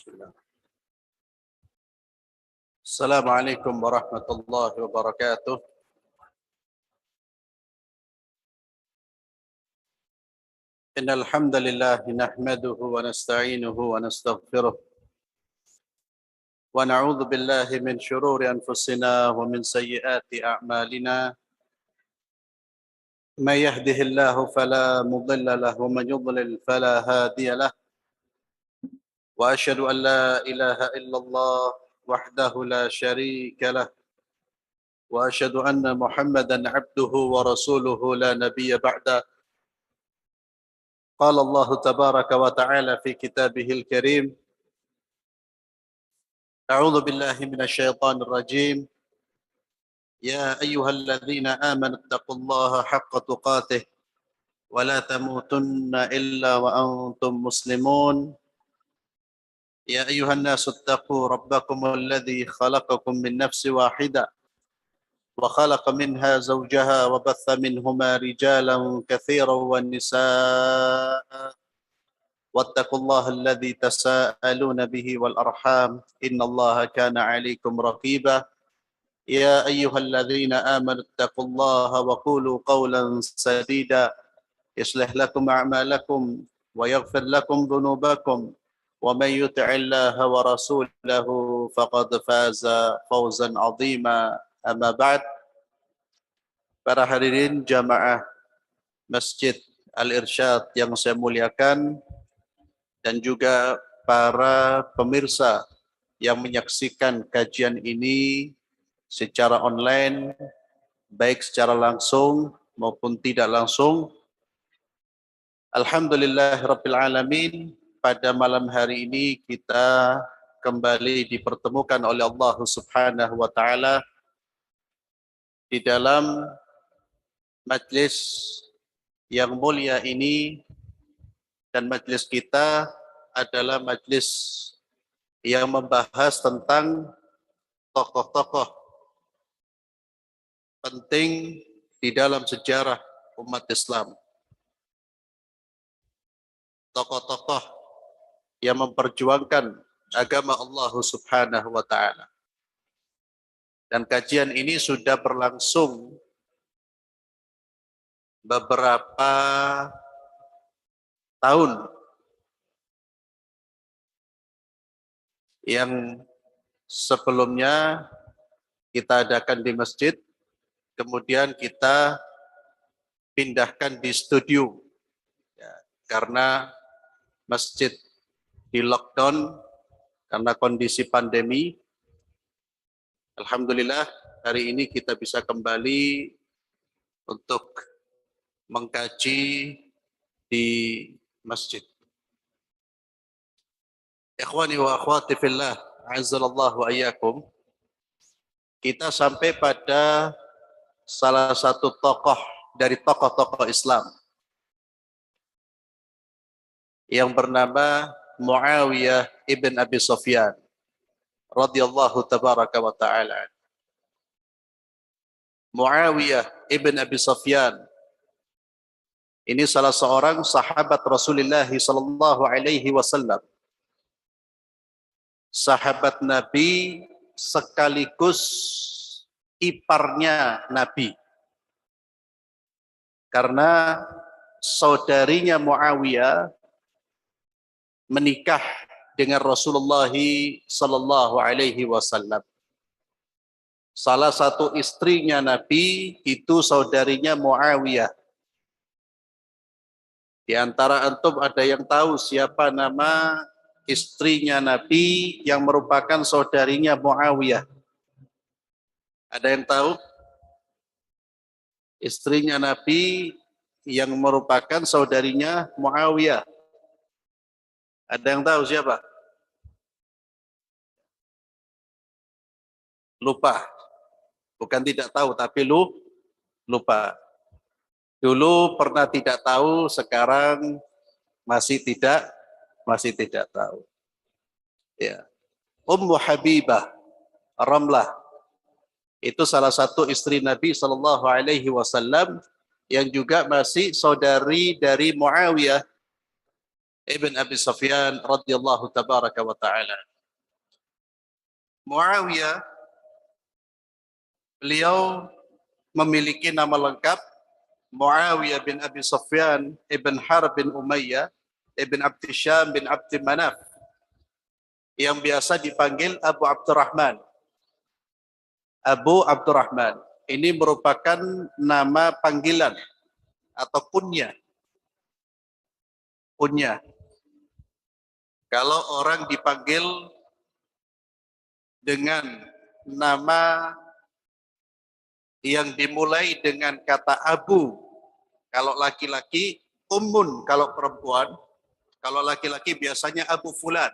Bismillah. Assalamualaikum warahmatullahi wabarakatuh. Innal hamdalillah nahmaduhu wa nasta'inuhu wa nastaghfiruh wa na'udzu billahi min shururi anfusina wa min sayyiati a'malina. May yahdihillahu fala mudilla lahu wa man yudlil fala hadiya lahu. Wa asyhadu an la ilaha illallah wahdahu la syarika lahu wa asyhadu anna Muhammadan 'abduhu wa rasuluhu la nabiyya ba'da. قال الله تبارك وتعالى في كتابه الكريم أعوذ بالله من الشيطان الرجيم يا أيها الذين آمنوا اتقوا الله حق تقاته ولا تموتن إلا وأنتم مسلمون يا أيها الناس اتقوا ربكم الذي خلقكم من نفس واحدة وخلق منها زوجها وبث منهما رجالا كثيرا والنساء واتقوا الله الذي تساءلون به والأرحام إن الله كان عليكم رقيبا يا أيها الذين آمنوا اتقوا الله وقولوا قولا سديدا يصلح لكم أعمالكم ويغفر لكم ذنوبكم ومن يطع الله ورسوله فقد فاز فوزا عظيما أما بعد. Para hadirin jamaah Masjid Al-Irsyad yang saya muliakan, dan juga para pemirsa yang menyaksikan kajian ini secara online, baik secara langsung maupun tidak langsung. Alhamdulillahirabbil alamin, pada malam hari ini kita kembali dipertemukan oleh Allah Subhanahu wa taala di dalam majlis yang mulia ini. Dan majlis kita adalah majlis yang membahas tentang tokoh-tokoh penting di dalam sejarah umat Islam. Tokoh-tokoh yang memperjuangkan agama Allah Subhanahu wa taala. Dan kajian ini sudah berlangsung beberapa tahun. Yang sebelumnya kita adakan di masjid, kemudian kita pindahkan di studio, ya, karena masjid di lockdown karena kondisi pandemi. Alhamdulillah hari ini kita bisa kembali untuk mengkaji di masjid. Ikhwani wa akhwati fillah, a'azzallahu wa iyyakum. Kita sampai pada salah satu tokoh dari tokoh-tokoh Islam yang bernama Muawiyah ibn Abi Sufyan radhiyallahu tabaraka wa ta'ala. Muawiyah ibn Abi Sufyan ini salah seorang sahabat Rasulullah sallallahu alaihi wasallam. Sahabat Nabi sekaligus iparnya Nabi. Karena saudarinya Muawiyah menikah dengan Rasulullah sallallahu alaihi wasallam. Salah satu istrinya Nabi itu saudarinya Muawiyah. Di antara antum ada yang tahu siapa nama istrinya Nabi yang merupakan saudarinya Muawiyah? Ada yang tahu? Istrinya Nabi yang merupakan saudarinya Muawiyah. Ada yang tahu siapa? Lupa. Bukan tidak tahu, tapi lupa. Dulu pernah tidak tahu, sekarang masih tidak tahu. Ya. Ummu Habibah Ramlah itu salah satu istri Nabi sallallahu alaihi wasallam yang juga masih saudari dari Muawiyah ibn Abi Sufyan radhiyallahu tabaraka wa ta'ala. Muawiyah, beliau memiliki nama lengkap Muawiyah bin Abi Sufyan ibn Harb bin Umayyah ibn Abdi Syam bin Abdi Manaf, yang biasa dipanggil Abu Abdurrahman. Abu Abdurrahman ini merupakan nama panggilan atau kunyah. Kunyah. Kalau orang dipanggil dengan nama yang dimulai dengan kata Abu, kalau laki-laki, Ummun kalau perempuan, kalau laki-laki biasanya Abu Fulan,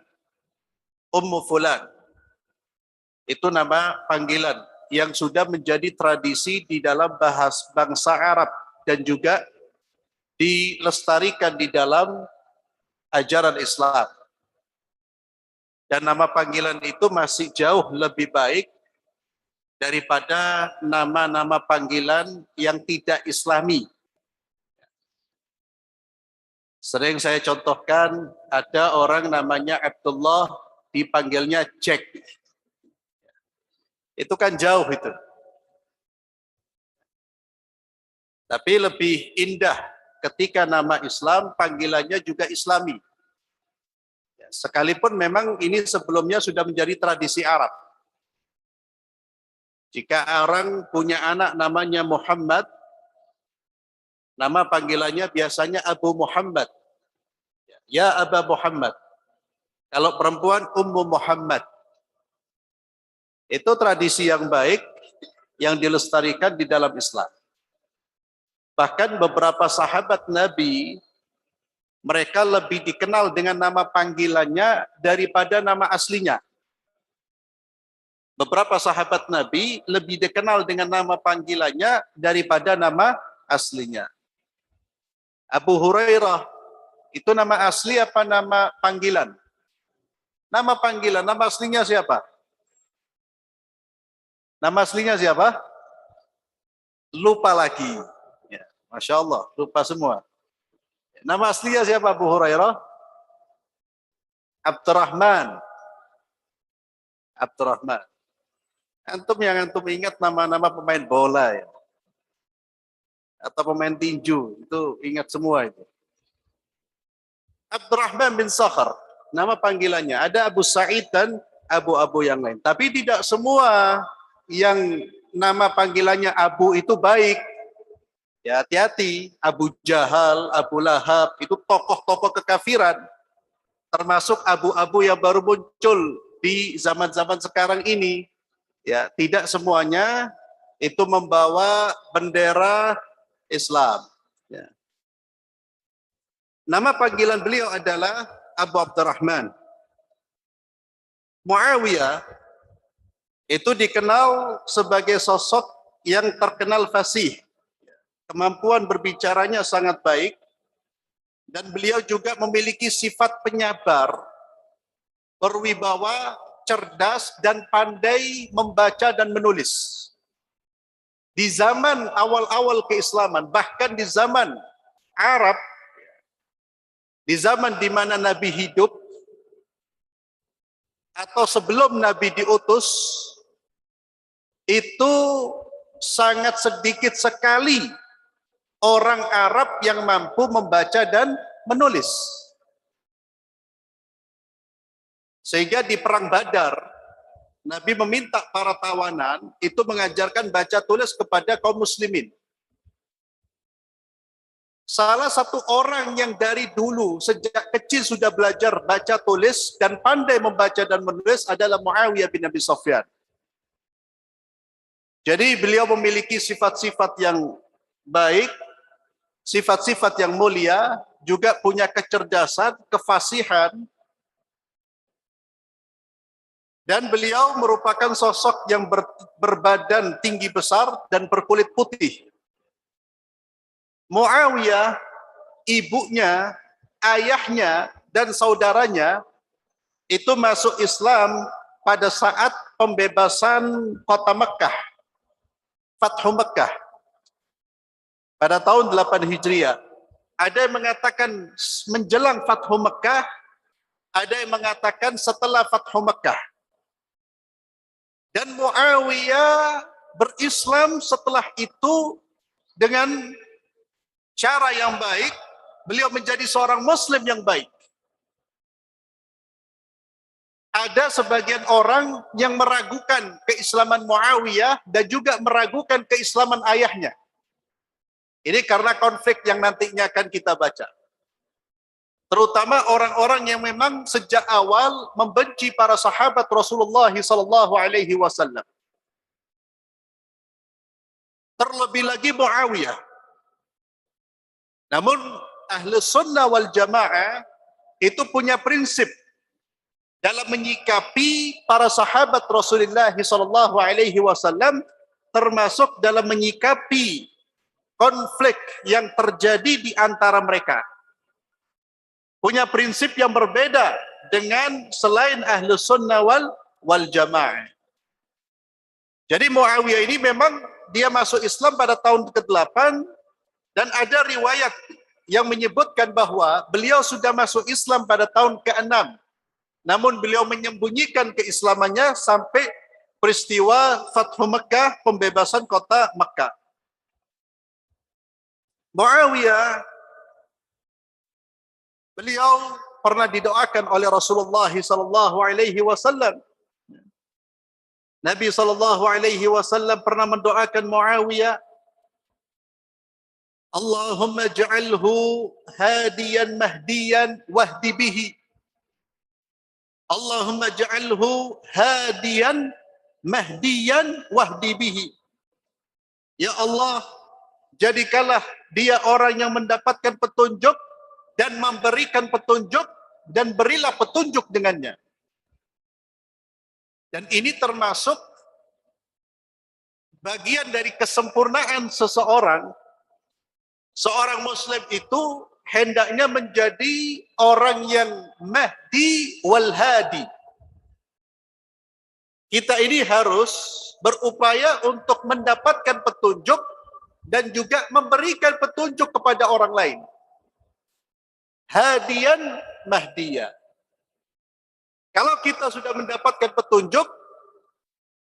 Ummu Fulan. Itu nama panggilan yang sudah menjadi tradisi di dalam bangsa Arab dan juga dilestarikan di dalam ajaran Islam. Dan nama panggilan itu masih jauh lebih baik daripada nama-nama panggilan yang tidak Islami. Sering saya contohkan, ada orang namanya Abdullah, dipanggilnya Jack. Itu kan jauh itu. Tapi lebih indah ketika nama Islam, panggilannya juga Islami. Sekalipun memang ini sebelumnya sudah menjadi tradisi Arab. Jika orang punya anak namanya Muhammad, nama panggilannya biasanya Abu Muhammad. Ya Aba Muhammad. Kalau perempuan, Ummu Muhammad. Itu tradisi yang baik yang dilestarikan di dalam Islam. Bahkan beberapa sahabat Nabi, mereka lebih dikenal dengan nama panggilannya daripada nama aslinya. Beberapa sahabat Nabi lebih dikenal dengan nama panggilannya daripada nama aslinya. Abu Hurairah, itu nama asli apa nama panggilan? Nama panggilan, nama aslinya siapa? Nama aslinya siapa? Lupa lagi. Ya, Masya Allah, lupa semua. Nama aslinya siapa Abu Hurairah? Abdurrahman. Abdurrahman. Antum yang antum ingat nama-nama pemain bola ya. Atau pemain tinju, itu ingat semua itu. Abdurrahman bin Sakhar, nama panggilannya. Ada Abu Sa'id dan Abu-Abu yang lain. Tapi tidak semua yang nama panggilannya Abu itu baik. Ya, hati-hati, Abu Jahal, Abu Lahab, itu tokoh-tokoh kekafiran. Termasuk abu-abu yang baru muncul di zaman-zaman sekarang ini. Ya, tidak semuanya itu membawa bendera Islam. Ya. Nama panggilan beliau adalah Abu Abdurrahman. Muawiyah itu dikenal sebagai sosok yang terkenal fasih. Kemampuan berbicaranya sangat baik, dan beliau juga memiliki sifat penyabar, berwibawa, cerdas, dan pandai membaca dan menulis. Di zaman awal-awal keislaman, bahkan di zaman Arab, di zaman di mana Nabi hidup, atau sebelum Nabi diutus, itu sangat sedikit sekali orang Arab yang mampu membaca dan menulis. Sehingga di Perang Badar, Nabi meminta para tawanan itu mengajarkan baca tulis kepada kaum muslimin. Salah satu orang yang dari dulu, sejak kecil sudah belajar baca tulis dan pandai membaca dan menulis adalah Muawiyah bin Abi Sufyan. Jadi beliau memiliki sifat-sifat yang baik, sifat-sifat yang mulia, juga punya kecerdasan, kefasihan, dan beliau merupakan sosok yang berbadan tinggi besar dan berkulit putih. Muawiyah, ibunya, ayahnya, dan saudaranya itu masuk Islam pada saat pembebasan kota Mekah, Fathu Mekah, pada tahun 8 Hijriah. Ada yang mengatakan menjelang Fathu Mekah, ada yang mengatakan setelah Fathu Mekah. Dan Muawiyah berislam setelah itu dengan cara yang baik. Beliau menjadi seorang muslim yang baik. Ada sebagian orang yang meragukan keislaman Muawiyah dan juga meragukan keislaman ayahnya. Ini karena konflik yang nantinya akan kita baca. Terutama orang-orang yang memang sejak awal membenci para sahabat Rasulullah SAW. Terlebih lagi Muawiyah. Namun Ahlu Sunnah wal Jamaah itu punya prinsip dalam menyikapi para sahabat Rasulullah SAW, termasuk dalam menyikapi konflik yang terjadi di antara mereka. Punya prinsip yang berbeda dengan selain Ahlus Sunnah wal Jamaah. Jadi Muawiyah ini memang dia masuk Islam pada tahun ke-8, dan ada riwayat yang menyebutkan bahwa beliau sudah masuk Islam pada tahun ke-6. Namun beliau menyembunyikan keislamannya sampai peristiwa Fathu Mekah, pembebasan kota Mekah. Muawiyah, beliau pernah didoakan oleh Rasulullah SAW. Nabi SAW pernah mendoakan Muawiyah, Allahumma ja'alhu hadiyan mahdiyan wahdi bihi. Allahumma ja'alhu hadiyan mahdiyan wahdi bihi. Ya Allah, jadikanlah dia orang yang mendapatkan petunjuk dan memberikan petunjuk, dan berilah petunjuk dengannya. Dan ini termasuk bagian dari kesempurnaan seseorang. Seorang muslim itu hendaknya menjadi orang yang mahdi wal hadi. Kita ini harus berupaya untuk mendapatkan petunjuk dan juga memberikan petunjuk kepada orang lain. Hadian mahdiya. Kalau kita sudah mendapatkan petunjuk,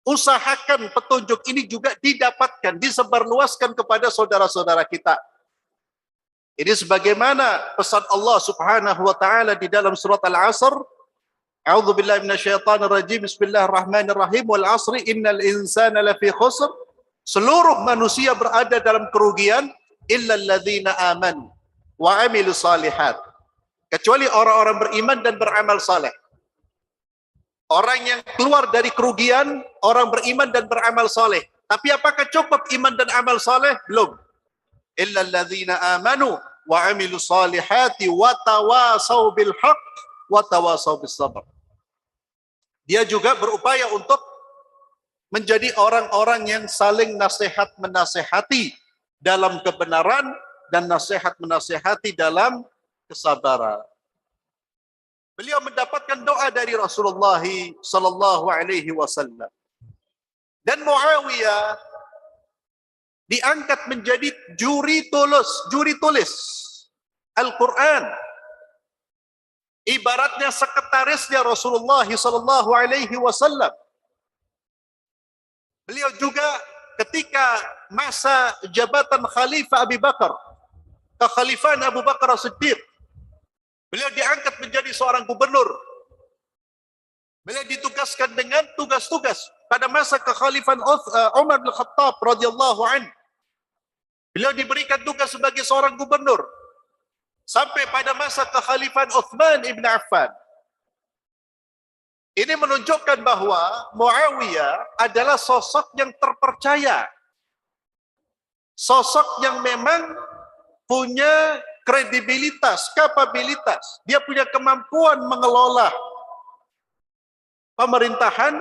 usahakan petunjuk ini juga didapatkan, disebarluaskan kepada saudara-saudara kita. Ini sebagaimana pesan Allah Subhanahu wa taala di dalam surat Al-Asr. A'udzubillahi minasyaitonir rajim. Bismillahirrahmanirrahim. Wal 'asri innal insana lafi khusr. Seluruh manusia berada dalam kerugian illal ladzina amanu wa 'amilus shalihat. Kecuali orang-orang beriman dan beramal saleh. Orang yang keluar dari kerugian, orang beriman dan beramal saleh. Tapi apakah cukup iman dan amal saleh? Belum. Illal ladzina amanu wa 'amilus salihati wa tawasau bil haqq wa tawasau bis sabr. Dia juga berupaya untuk menjadi orang-orang yang saling nasihat menasehati dalam kebenaran dan nasihat menasehati dalam kesabaran. Beliau mendapatkan doa dari Rasulullah sallallahu alaihi wasallam. Dan Muawiyah diangkat menjadi juri tulis Al-Quran. Ibaratnya sekretarisnya Rasulullah sallallahu alaihi wasallam. Beliau juga ketika masa jabatan Khalifah Abu Bakar, kekhalifahan Abu Bakar As-Siddiq, beliau diangkat menjadi seorang gubernur. Beliau ditugaskan dengan tugas-tugas pada masa kekhalifahan Umar bin Khattab radhiyallahu anhu. Beliau diberikan tugas sebagai seorang gubernur sampai pada masa kekhalifahan Utsman ibn Affan. Ini menunjukkan bahwa Muawiyah adalah sosok yang terpercaya. Sosok yang memang punya kredibilitas, kapabilitas. Dia punya kemampuan mengelola pemerintahan.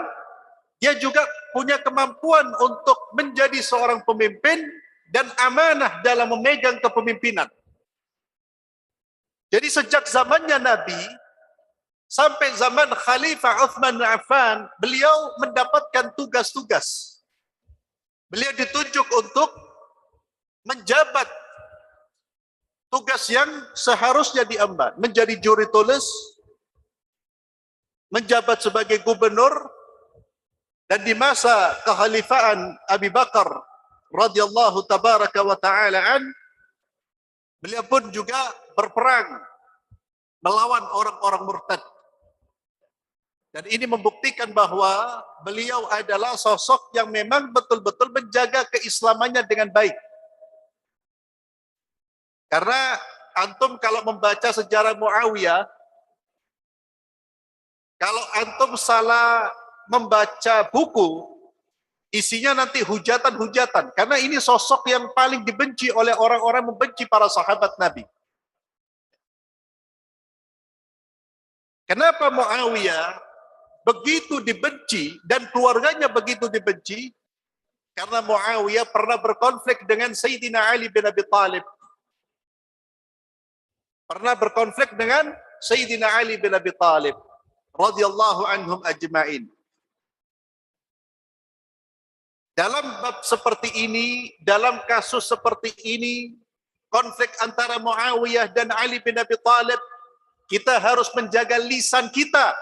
Dia juga punya kemampuan untuk menjadi seorang pemimpin dan amanah dalam memegang kepemimpinan. Jadi sejak zamannya Nabi sampai zaman Khalifah Utsman bin Affan, beliau mendapatkan tugas-tugas. Beliau ditunjuk untuk menjabat tugas yang seharusnya diemban, menjadi juri tulis, menjabat sebagai gubernur, dan di masa kekhalifaan Abi Bakar radhiyallahu tabaraka wa ta'ala beliau pun juga berperang melawan orang-orang murtad. Dan ini membuktikan bahwa beliau adalah sosok yang memang betul-betul menjaga keislamannya dengan baik. Karena antum kalau membaca sejarah Muawiyah, kalau antum salah membaca buku, isinya nanti hujatan-hujatan. Karena ini sosok yang paling dibenci oleh orang-orang membenci para sahabat Nabi. Kenapa Muawiyah begitu dibenci dan keluarganya begitu dibenci? Karena Muawiyah pernah berkonflik dengan Sayyidina Ali bin Abi Thalib. Pernah berkonflik dengan Sayyidina Ali bin Abi Thalib radhiyallahu anhum ajma'in. Dalam bab seperti ini, dalam kasus seperti ini, konflik antara Muawiyah dan Ali bin Abi Thalib, kita harus menjaga lisan kita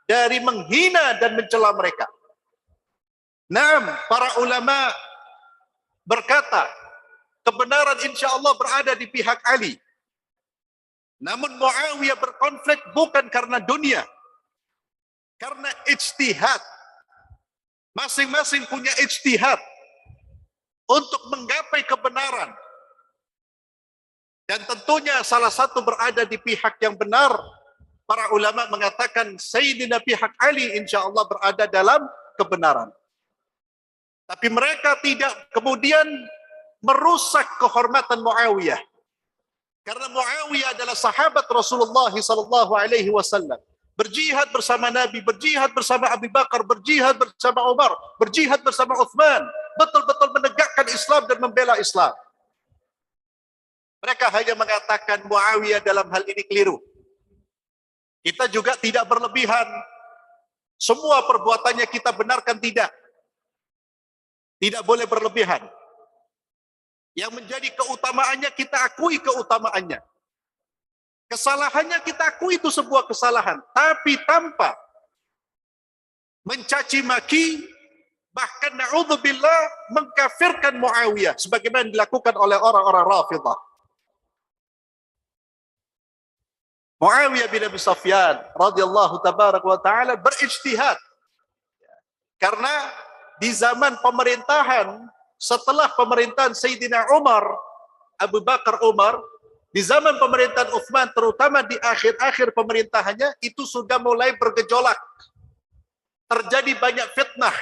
dari menghina dan mencela mereka. Naam, para ulama berkata, kebenaran insya Allah berada di pihak Ali. Namun Muawiyah berkonflik bukan karena dunia, karena ijtihad. Masing-masing punya ijtihad untuk menggapai kebenaran. Dan tentunya salah satu berada di pihak yang benar. Para ulama mengatakan Sayyidina pihak Ali insya Allah berada dalam kebenaran. Tapi mereka tidak kemudian merusak kehormatan Muawiyah. Karena Muawiyah adalah sahabat Rasulullah SAW. Berjihad bersama Nabi, berjihad bersama Abu Bakar, berjihad bersama Umar, berjihad bersama Uthman. Betul-betul menegakkan Islam dan membela Islam. Mereka hanya mengatakan Muawiyah dalam hal ini keliru. Kita juga tidak berlebihan. Semua perbuatannya kita benarkan tidak. Tidak boleh berlebihan. Yang menjadi keutamaannya kita akui keutamaannya. Kesalahannya kita akui itu sebuah kesalahan. Tapi tanpa mencaci maki, bahkan na'udzubillah mengkafirkan Muawiyah. Sebagaimana dilakukan oleh orang-orang Rafidah. Muawiyah bin Abi Sufyan radhiyallahu tabaraka wa ta'ala berijtihad. Karena di zaman pemerintahan, setelah pemerintahan Sayyidina Umar, Abu Bakar Umar, di zaman pemerintahan Uthman, terutama di akhir-akhir pemerintahannya, itu sudah mulai bergejolak. Terjadi banyak fitnah.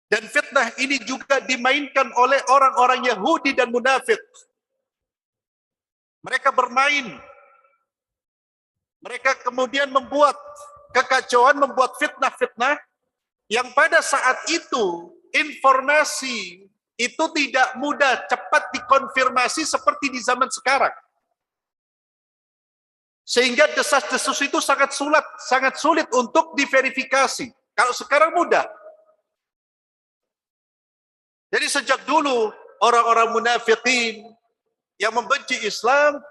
Dan fitnah ini juga dimainkan oleh orang-orang Yahudi dan munafik. Mereka bermain. Mereka kemudian membuat kekacauan, membuat fitnah-fitnah, yang pada saat itu informasi itu tidak mudah cepat dikonfirmasi seperti di zaman sekarang. Sehingga desas-desus itu sangat sulit untuk diverifikasi. Kalau sekarang mudah. Jadi sejak dulu orang-orang munafikin yang membenci Islam,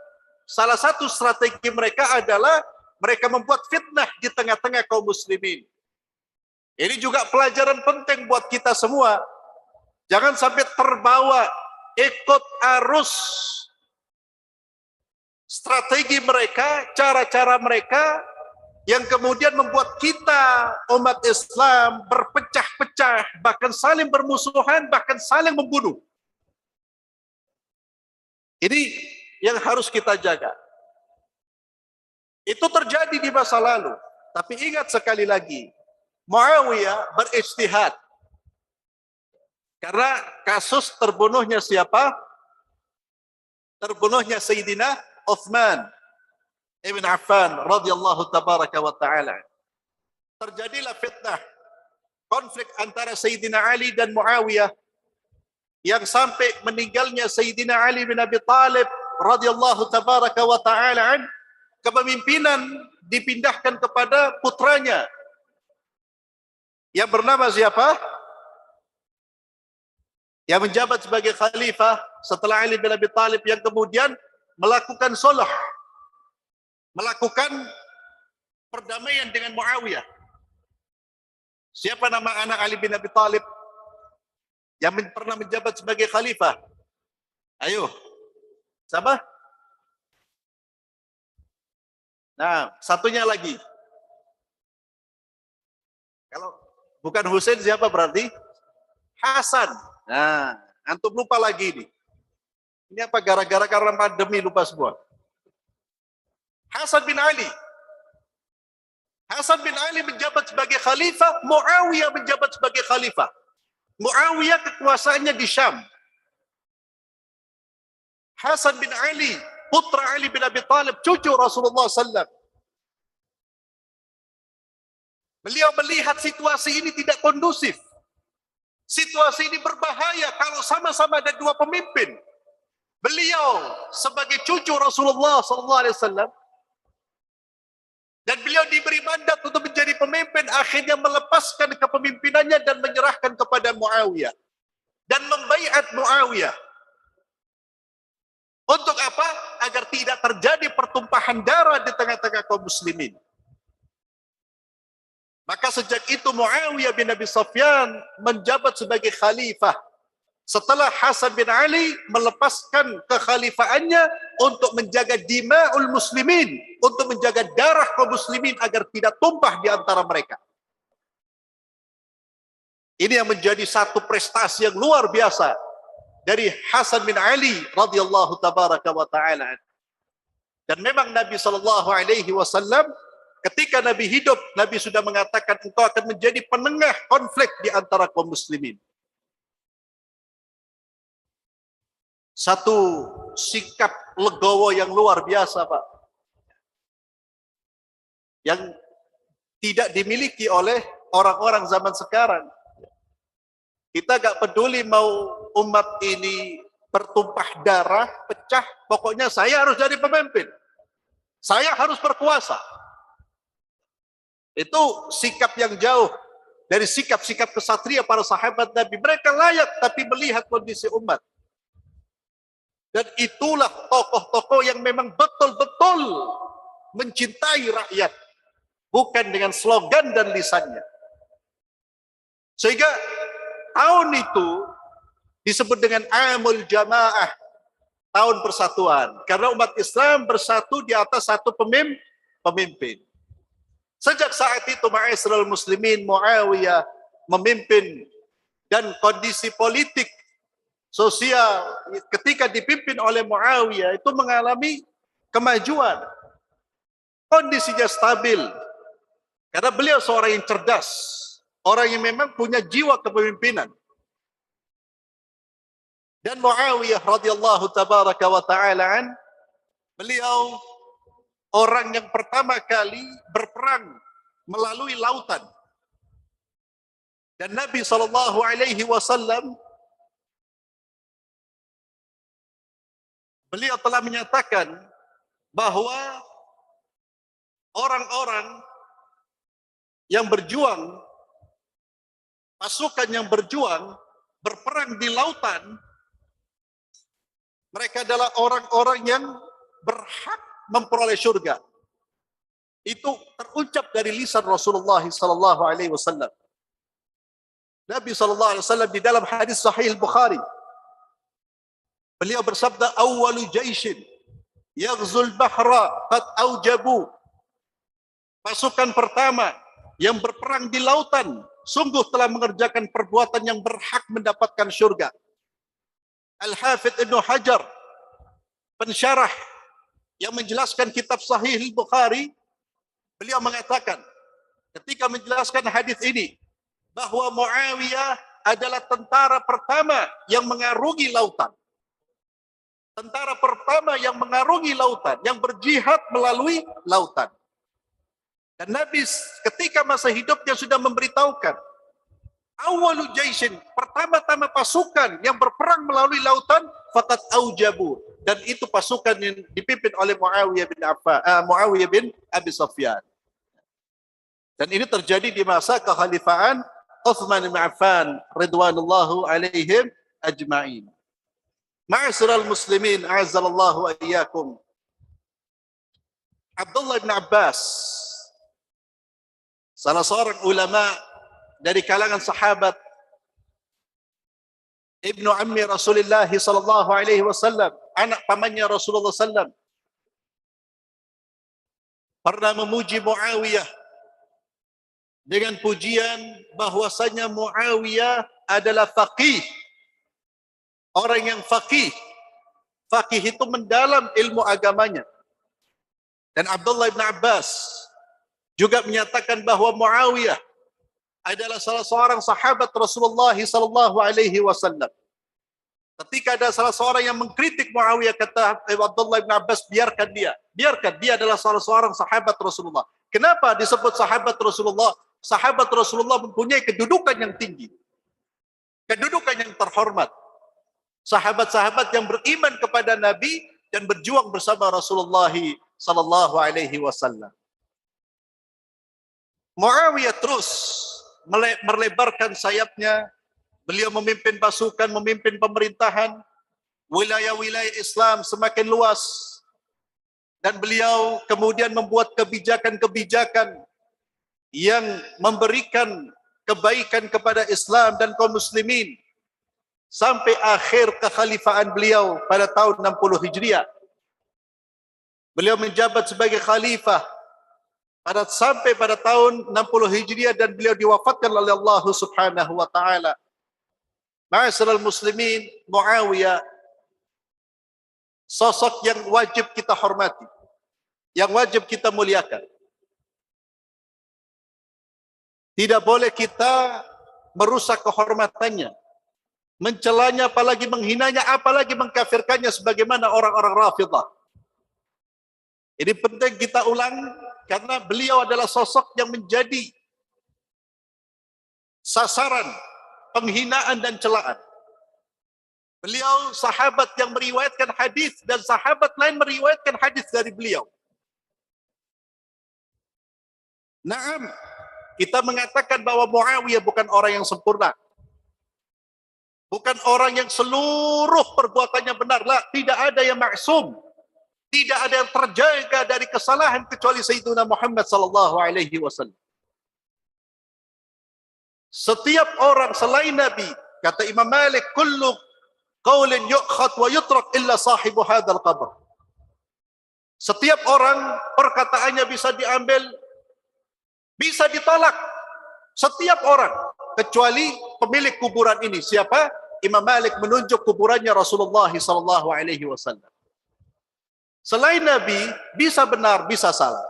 salah satu strategi mereka adalah mereka membuat fitnah di tengah-tengah kaum muslimin. Ini juga pelajaran penting buat kita semua. Jangan sampai terbawa ikut arus strategi mereka, cara-cara mereka yang kemudian membuat kita umat Islam berpecah-pecah, bahkan saling bermusuhan, bahkan saling membunuh. Ini yang harus kita jaga. Itu terjadi di masa lalu. Tapi ingat sekali lagi, Muawiyah berijtihad. Karena kasus terbunuhnya siapa? Terbunuhnya Sayyidina Uthman ibn Affan radhiyallahu tabaraka wa ta'ala. Terjadilah fitnah, konflik antara Sayyidina Ali dan Muawiyah, yang sampai meninggalnya Sayyidina Ali bin Abi Thalib radhiyallahu tabaraka wa ta'ala, kepemimpinan dipindahkan kepada putranya yang bernama siapa? Yang menjabat sebagai khalifah setelah Ali bin Abi Thalib, yang kemudian melakukan sulh, melakukan perdamaian dengan Muawiyah. Siapa nama anak Ali bin Abi Thalib yang pernah menjabat sebagai khalifah? Ayo, siapa? Nah, satunya lagi. Kalau bukan Husain siapa berarti? Hasan. Nah, antum lupa lagi nih. Ini apa gara-gara karena pandemi lupa semua? Hasan bin Ali. Hasan bin Ali menjabat sebagai khalifah, Muawiyah menjabat sebagai khalifah. Muawiyah kekuasaannya di Syam. Hasan bin Ali, putra Ali bin Abi Thalib, cucu Rasulullah SAW. Beliau melihat situasi ini tidak kondusif. Situasi ini berbahaya kalau sama-sama ada dua pemimpin. Beliau sebagai cucu Rasulullah SAW dan beliau diberi mandat untuk menjadi pemimpin, akhirnya melepaskan kepemimpinannya dan menyerahkan kepada Muawiyah dan membaiat Muawiyah. Untuk apa? Agar tidak terjadi pertumpahan darah di tengah-tengah kaum muslimin. Maka sejak itu Muawiyah bin Abi Sufyan menjabat sebagai khalifah setelah Hasan bin Ali melepaskan kekhalifaannya untuk menjaga dima'ul muslimin, untuk menjaga darah kaum muslimin agar tidak tumpah di antara mereka. Ini yang menjadi satu prestasi yang luar biasa dari Hasan bin Ali radhiyallahu tabaraka wa ta'ala. Dan memang Nabi SAW ketika Nabi hidup, Nabi sudah mengatakan engkau akan menjadi penengah konflik di antara kaum muslimin. Satu sikap legowo yang luar biasa, Pak. Yang tidak dimiliki oleh orang-orang zaman sekarang. Kita gak peduli mau umat ini bertumpah darah, pecah, pokoknya saya harus jadi pemimpin. Saya harus berkuasa. Itu sikap yang jauh dari sikap-sikap kesatria para sahabat Nabi. Mereka layak tapi melihat kondisi umat. Dan itulah tokoh-tokoh yang memang betul-betul mencintai rakyat. Bukan dengan slogan dan lisannya. Sehingga tahun itu disebut dengan Amul Jamaah. Tahun persatuan. Karena umat Islam bersatu di atas satu pemimpin. Sejak saat itu ma'asyiral muslimin, Muawiyah memimpin dan kondisi politik sosial ketika dipimpin oleh Muawiyah itu mengalami kemajuan. Kondisinya stabil. Karena beliau seorang yang cerdas. Orang yang memang punya jiwa kepemimpinan. Dan Muawiyah radhiyallahu tabaraka wa ta'ala beliau orang yang pertama kali berperang melalui lautan. Dan Nabi SAW beliau telah menyatakan bahwa orang-orang yang berjuang, pasukan yang berjuang, berperang di lautan, mereka adalah orang-orang yang berhak memperoleh surga. Itu terucap dari lisan Rasulullah SAW. Nabi SAW di dalam hadis Sahih Bukhari, beliau bersabda, "Awwalu jaishin yaghzul bahra qad aujabu." Pasukan pertama yang berperang di lautan sungguh telah mengerjakan perbuatan yang berhak mendapatkan surga. Al-Hafidh Ibnu Hajar, pensyarah yang menjelaskan kitab Sahih Bukhari, beliau mengatakan ketika menjelaskan hadis ini bahwa Muawiyah adalah tentara pertama yang mengarungi lautan. Tentara pertama yang mengarungi lautan, yang berjihad melalui lautan. Dan Nabi ketika masa hidupnya sudah memberitahukan, awalu jaishin, pertama-tama pasukan yang berperang melalui lautan, faqad aujabu, dan itu pasukan yang dipimpin oleh Muawiyah bin Abi Sufyan. Dan ini terjadi di masa kekhalifahan Utsman bin Affan radhiyallahu alaihim ajma'in. Ma'asyiral muslimin, a'azzallahu wa iyyakum. Abdullah bin Abbas, salah seorang ulama dari kalangan sahabat, ibnu ammi Rasulullah sallallahu alaihi wasallam, anak pamannya Rasulullah sallam, pernah memuji Muawiyah dengan pujian bahwasanya Muawiyah adalah faqih, orang yang faqih. Faqih itu mendalam ilmu agamanya. Dan Abdullah bin Abbas juga menyatakan bahwa Muawiyah adalah salah seorang sahabat Rasulullah sallallahu alaihi wasallam. Ketika ada salah seorang yang mengkritik Muawiyah, kata Abdullah bin Abbas, biarkan dia adalah salah seorang sahabat Rasulullah. Kenapa disebut sahabat Rasulullah? Sahabat Rasulullah mempunyai kedudukan yang tinggi, kedudukan yang terhormat. Sahabat-sahabat yang beriman kepada Nabi dan berjuang bersama Rasulullah sallallahu alaihi wasallam. Muawiyah terus melebarkan sayapnya. Beliau memimpin pasukan, memimpin pemerintahan. Wilayah-wilayah Islam semakin luas. Dan beliau kemudian membuat kebijakan-kebijakan yang memberikan kebaikan kepada Islam dan kaum muslimin. Sampai akhir kekhalifaan beliau pada tahun 60 Hijriah. Beliau menjabat sebagai khalifah sampai pada tahun 60 Hijriah dan beliau diwafatkan oleh Allah Subhanahu wa taala. Ma'asyiral muslimin, Muawiyah sosok yang wajib kita hormati, yang wajib kita muliakan. Tidak boleh kita merusak kehormatannya, mencelanya, apalagi menghinanya, apalagi mengkafirkannya sebagaimana orang-orang Rafidhah. Ini penting kita ulang karena beliau adalah sosok yang menjadi sasaran penghinaan dan celaan. Beliau sahabat yang meriwayatkan hadis dan sahabat lain meriwayatkan hadis dari beliau. Naam, kita mengatakan bahwa Muawiyah bukan orang yang sempurna. Bukan orang yang seluruh perbuatannya benar. Lah, tidak ada yang maksum. Tidak ada yang terjaga dari kesalahan kecuali Sayyidina Muhammad sallallahu alaihi wasallam. Setiap orang selain Nabi, kata Imam Malik, kullu qaulin yu'khad wa yutrak illa sahibu hadzal qabr. Setiap orang perkataannya bisa diambil, bisa ditolak. Setiap orang kecuali pemilik kuburan ini. Siapa? Imam Malik menunjuk kuburannya Rasulullah sallallahu alaihi wasallam. Selain Nabi, bisa benar, bisa salah.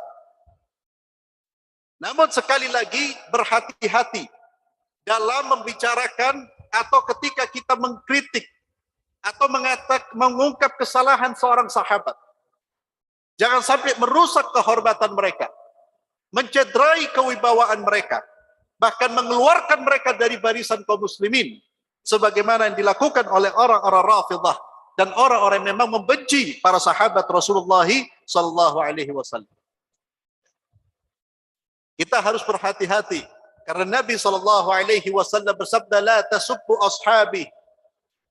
Namun sekali lagi, berhati-hati dalam membicarakan atau ketika kita mengkritik atau mengungkap kesalahan seorang sahabat. Jangan sampai merusak kehormatan mereka, mencederai kewibawaan mereka, bahkan mengeluarkan mereka dari barisan kaum muslimin, sebagaimana yang dilakukan oleh orang-orang Rafidhah dan orang-orang yang memang membenci para sahabat Rasulullah sallallahu alaihi wasallam. Kita harus berhati-hati karena Nabi sallallahu alaihi wasallam bersabda, la tasubbu ashabi,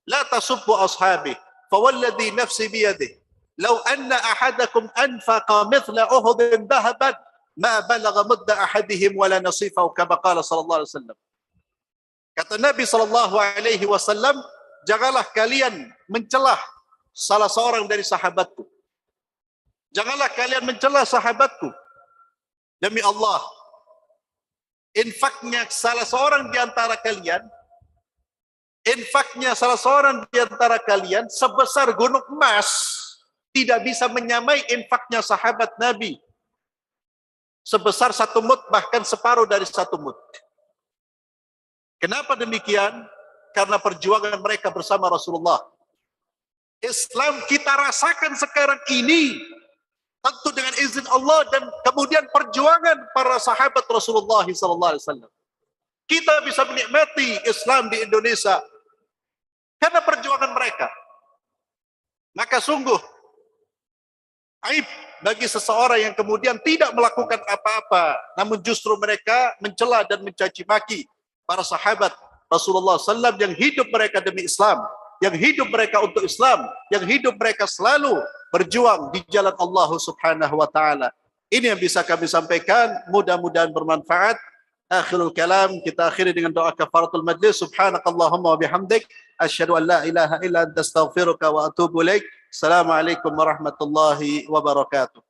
la tasubbu ashabi, fawalladhi nafsi biyadihi, law anna ahadakum anfaqa mithla uhudin dhahaban ma balagha mudda ahadihim wala nasifahu, kama qala sallallahu alaihi wasallam. Kata Nabi sallallahu alaihi wasallam, janganlah kalian mencelah salah seorang dari sahabatku. Janganlah kalian mencelah sahabatku. Demi Allah, infaknya salah seorang di antara kalian, infaknya salah seorang di antara kalian sebesar gunung emas tidak bisa menyamai infaknya sahabat Nabi. Sebesar 1 mud, bahkan separuh dari 1 mud. Kenapa demikian? Karena perjuangan mereka bersama Rasulullah. Islam kita rasakan sekarang ini tentu dengan izin Allah dan kemudian perjuangan para sahabat Rasulullah SAW. Kita bisa menikmati Islam di Indonesia karena perjuangan mereka. Maka sungguh aib bagi seseorang yang kemudian tidak melakukan apa-apa, namun justru mereka mencela dan mencaci maki para sahabat Rasulullah SAW yang hidup mereka demi Islam, yang hidup mereka untuk Islam, yang hidup mereka selalu berjuang di jalan Allah Subhanahu wa taala. Ini yang bisa kami sampaikan, mudah-mudahan bermanfaat. Akhirul kalam, kita akhiri dengan doa kafaratul majlis. Subhanakallahumma wa bihamdik, asyhadu an la ilaha illa anta astaghfiruka wa atubu ilaik. Assalamualaikum warahmatullahi wabarakatuh.